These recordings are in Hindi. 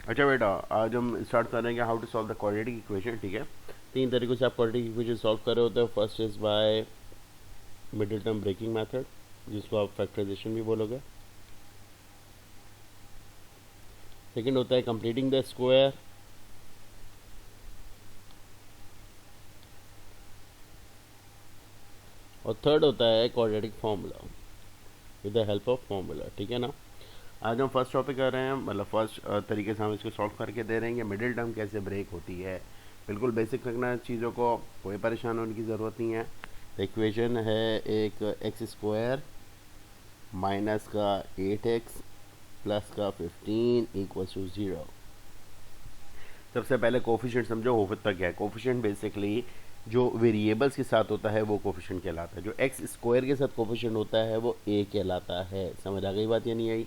अच्छा बेटा, आज हम स्टार्ट करेंगे how to solve the quadratic equation. ठीक है, तीन तरीक़ों से आप क्वाड्रेटिक इक्वेशन सॉल्व कर रहे होते हैं। First is by middle term breaking method, जिसको आप फैक्टराइजेशन भी बोलोगे। सेकंड होता है कंप्लीटिंग द स्क्वायर। और थर्ड होता है quadratic formula with the help of formula. ठीक है ना। आज हम फर्स्ट टॉपिक कर रहे हैं, मतलब फर्स्ट तरीके से हम इसको सॉल्व करके दे रहे हैं। मिडिल टर्म कैसे ब्रेक होती है, बिल्कुल बेसिक रखना है चीज़ों को, कोई परेशान होने की ज़रूरत नहीं है। तो इक्वेशन है एक एक्स स्क्वायर माइनस का 8x प्लस का 15 इक्वल्स टू 0। सबसे पहले कोफिशिएंट समझो होता क्या है। कोफिशिएंट बेसिकली जो वेरिएबल्स के साथ होता है वो कोफिशिएंट कहलाता है। जो एक्स स्क्वायर के साथ कोफिशिएंट होता है वो ए कहलाता है। समझ आ गई बात या नहीं आई?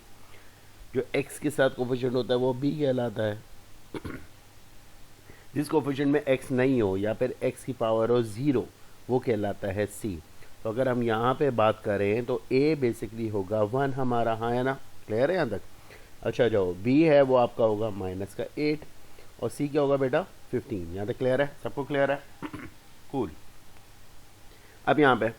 जो एक्स के साथ कोफिशिएंट होता है वो बी कहलाता है। जिस कोफिशिएंट में एक्स नहीं हो या फिर एक्स की पावर हो 0 वो कहलाता है सी। तो अगर हम यहाँ पे बात करें तो ए बेसिकली होगा 1 हमारा, हाँ है ना? क्लियर है यहाँ तक? अच्छा जाओ, बी है वो आपका होगा माइनस का 8 और सी क्या होगा बेटा 15। यहाँ तक क्लियर है? सबको क्लियर है? कूल। अब यहाँ पे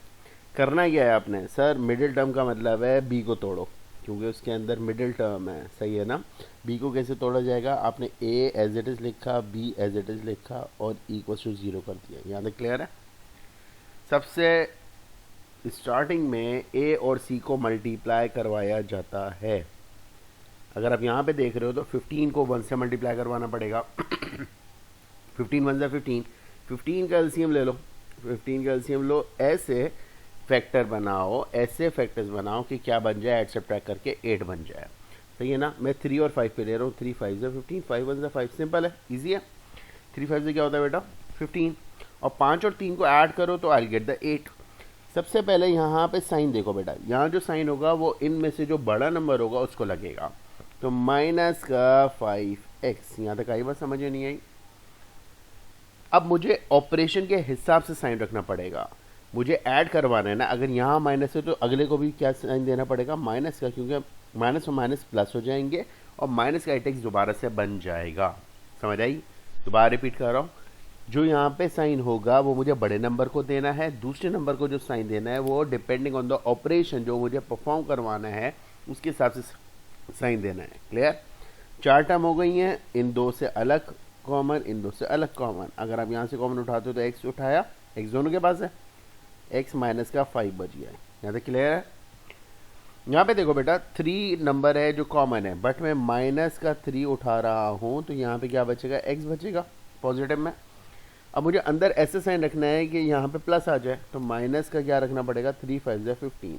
करना क्या है आपने, सर मिडिल टर्म का मतलब है बी को तोड़ो, क्योंकि उसके अंदर मिडिल टर्म है। सही है ना? बी को कैसे तोड़ा जाएगा? आपने ए एज इट इज़ लिखा, बी एज इट इज़ लिखा और इक्वल टू 0 कर दिया। यहाँ तक क्लियर है? सबसे स्टार्टिंग में ए और सी को मल्टीप्लाई करवाया जाता है। अगर आप यहाँ पे देख रहे हो तो 15 को 1 से मल्टीप्लाई करवाना पड़ेगा। 15 1 से 15, 15 का एलसीएम ले लो, 15 का एलसीएम लो, ऐसे फैक्टर बनाओ, ऐसे फैक्टर्स बनाओ कि क्या बन जाए, एड सब्ट्रैक्ट करके 8 बन जाए। सही है ना? मैं 3 और 5 पे ले रहा हूँ। 3 5 से 15, 5 1 से 5, सिंपल है, इजी है। 3 5 से क्या होता है बेटा 15, और 5 और 3 को ऐड करो तो आई गेट द 8। सबसे पहले यहाँ पे साइन देखो बेटा, यहाँ जो साइन होगा वो इनमें से जो बड़ा नंबर होगा उसको लगेगा। तो माइनस का 5x, यहाँ तक आई बात? समझ में नहीं आई? अब मुझे ऑपरेशन के हिसाब से साइन रखना पड़ेगा। मुझे ऐड करवाना है ना, अगर यहाँ माइनस है तो अगले को भी क्या साइन देना पड़ेगा? माइनस का, क्योंकि माइनस और माइनस प्लस हो जाएंगे और माइनस का एटेक्स दोबारा से बन जाएगा। समझ आई? दोबारा रिपीट कर रहा हूँ, जो यहाँ पे साइन होगा वो मुझे बड़े नंबर को देना है, दूसरे नंबर को जो साइन देना है वो डिपेंडिंग ऑन द ऑपरेशन जो मुझे परफॉर्म करवाना है उसके हिसाब से साइन देना है। क्लियर? 4 टर्म हो गई हैं, इन दो से अलग कॉमन, इन दो से अलग कॉमन। अगर आप यहाँ से कॉमन उठाते हो तो एक्स उठाया, एक्स दोनों के पास है, एक्स माइनस का 5 बच गया। यहाँ तक क्लियर है? यहाँ पे देखो बेटा 3 नंबर है जो कॉमन है, बट मैं माइनस का 3 उठा रहा हूँ तो यहाँ पे क्या बचेगा? एक्स बचेगा पॉजिटिव में। अब मुझे अंदर ऐसे साइन रखना है कि यहाँ पे प्लस आ जाए, तो माइनस का क्या रखना पड़ेगा? 3 5 से 15।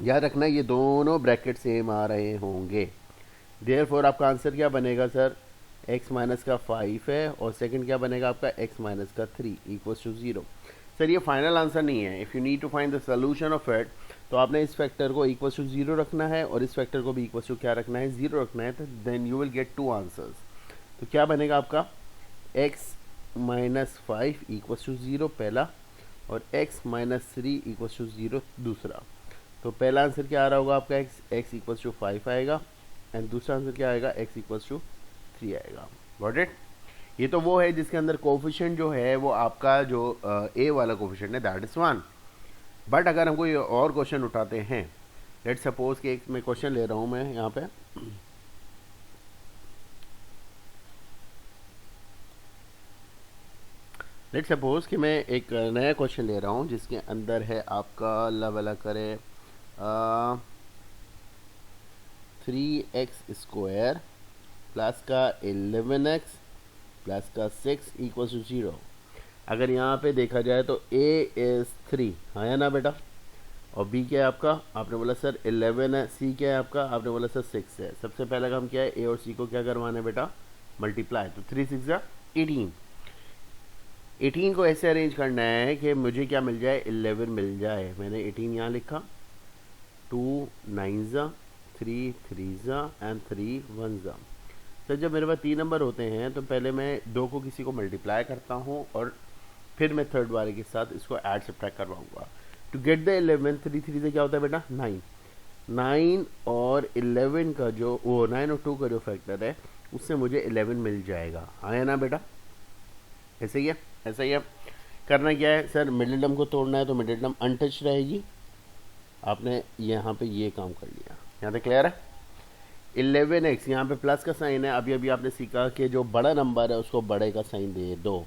याद रखना ये दोनों ब्रैकेट सेम आ रहे होंगे। देयरफॉर आपका आंसर क्या बनेगा सर? x माइनस का 5 है और सेकंड क्या बनेगा आपका? x माइनस का 3 इक्वल्स टू 0। सर ये फाइनल आंसर नहीं है। If you need to find the solution of it, तो आपने इस फैक्टर को इक्वल्स टू 0 रखना है और इस फैक्टर को भी इक्वल्स टू क्या रखना है? 0 रखना है। तो then you will get 2 answers. तो क्या बनेगा आपका? x माइनस 5 इक्वल्स टू 0 पहला और x माइनस 3 इक्वल्स टू 0 दूसरा। तो पहला आंसर क्या आ रहा होगा आपका? x इक्वल्स टू 5 आएगा एंड दूसरा आंसर क्या आएगा? x इक्वल्स टू 3 आएगा। Got it? ये तो वो है जिसके अंदर कोफिशिएंट जो है वो आपका जो ए वाला कोफिशिएंट है, दैट इज 1। बट अगर हम कोई और क्वेश्चन उठाते हैं, लेट सपोज कि एक मैं क्वेश्चन ले रहा हूँ मैं यहाँ पे, लेट सपोज कि मैं एक नया क्वेश्चन ले रहा हूँ जिसके अंदर है आपका अल्लाह वाला करे 3x स्क्वायर प्लस का 11x प्लस का 6 इक्वल्स टू 0। अगर यहाँ पे देखा जाए तो a इज़ 3, हाँ है ना बेटा? और b क्या है आपका? आपने बोला सर 11 है। c क्या है आपका? आपने बोला सर 6 है। सबसे पहला काम क्या है? a और c को क्या करवाना है बेटा? मल्टीप्लाई। तो 3 6 18। 18 को ऐसे अरेंज करना है कि मुझे क्या मिल जाए? 11 मिल जाए। मैंने 18 यहाँ लिखा, 2 9 3 3 एंड 3 1। सर जब मेरे पास 3 नंबर होते हैं तो पहले मैं 2 को किसी को मल्टीप्लाई करता हूँ और फिर मैं थर्ड वाले के साथ इसको ऐड सब्ट्रैक्ट करवाऊंगा टू गेट द 11। 3 3 से क्या होता है बेटा? 9। 9 और 11 का जो वो 9 और 2 का जो फैक्टर है उससे मुझे 11 मिल जाएगा। आया ना बेटा, ऐसे ही है, ऐसा ही है। करना क्या है सर, मिडिल टर्म को तोड़ना है तो मिडिल टर्म अनटच रहेगी। आपने यहाँ पे ये काम कर लिया, यहाँ तक क्लियर है। 11x यहाँ पे प्लस का साइन है, अभी अभी आपने सीखा कि जो बड़ा नंबर है उसको बड़े का साइन दे दो,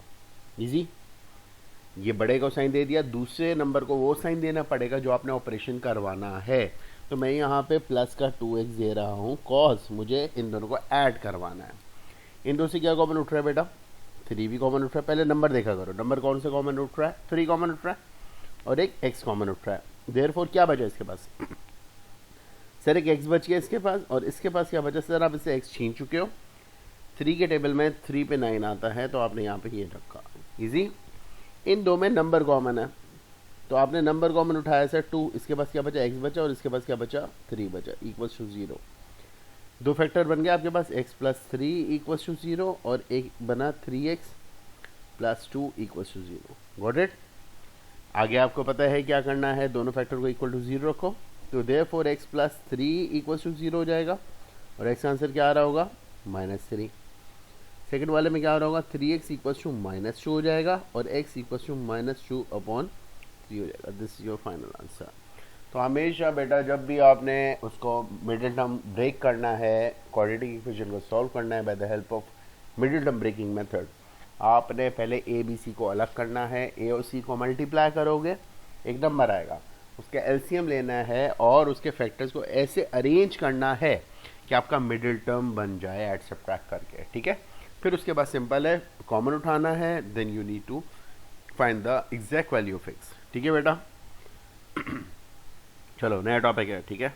इजी। ये बड़े को साइन दे दिया, दूसरे नंबर को वो साइन देना पड़ेगा जो आपने ऑपरेशन करवाना है। तो मैं यहाँ पे प्लस का 2x दे रहा हूँ कॉस मुझे इन दोनों को ऐड करवाना है। इन दो से क्या कॉमन उठ रहा है बेटा, 3 भी कॉमन उठ रहा है। पहले नंबर देखा करो, नंबर कौन से कॉमन उठ रहा है, 3 कॉमन उठ रहा है और एक x कॉमन उठ रहा है। देयरफॉर क्या बचा इसके पास सर, एक x बच गया इसके पास, और इसके पास क्या बचा सर, आप इससे x छीन चुके हो। 3 के टेबल में 3 पे 9 आता है तो आपने यहाँ पे ये रखा, इजी। इन दो में नंबर कॉमन है तो आपने नंबर कॉमन उठाया सर 2, इसके पास क्या बचा, x बचा और इसके पास क्या बचा, 3 बचा, इक्वल्स टू 0। दो फैक्टर बन गया आपके पास, x प्लस 3 इक्वल्स टू 0 और एक बना 3x plus 2 equals to 0। Got it. आगे आपको पता है क्या करना है, दोनों फैक्टर को इक्वल टू 0 रखो, तो therefore x plus 3 equals to 0 हो जाएगा और x आंसर क्या आ रहा होगा, -3। सेकंड वाले में क्या आ रहा होगा, 3x इक्वल्स टू -2 हो जाएगा और x इक्वल्स टू -2/3 हो जाएगा। This is your final answer. तो हमेशा बेटा जब भी आपने उसको मिडिल टर्म ब्रेक करना है, क्वाड्रेटिक इक्वेशन को सॉल्व करना है by the help of middle term breaking method, आपने पहले ए बी सी को अलग करना है, ए और सी को मल्टीप्लाई करोगे एक नंबर आएगा, उसका एलसीएम लेना है और उसके फैक्टर्स को ऐसे अरेंज करना है कि आपका मिडिल टर्म बन जाए ऐड सब्ट्रैक्ट करके, ठीक है। फिर उसके बाद सिंपल है, कॉमन उठाना है, then you need to find the exact value of x, ठीक है बेटा। चलो नया टॉपिक है, ठीक है।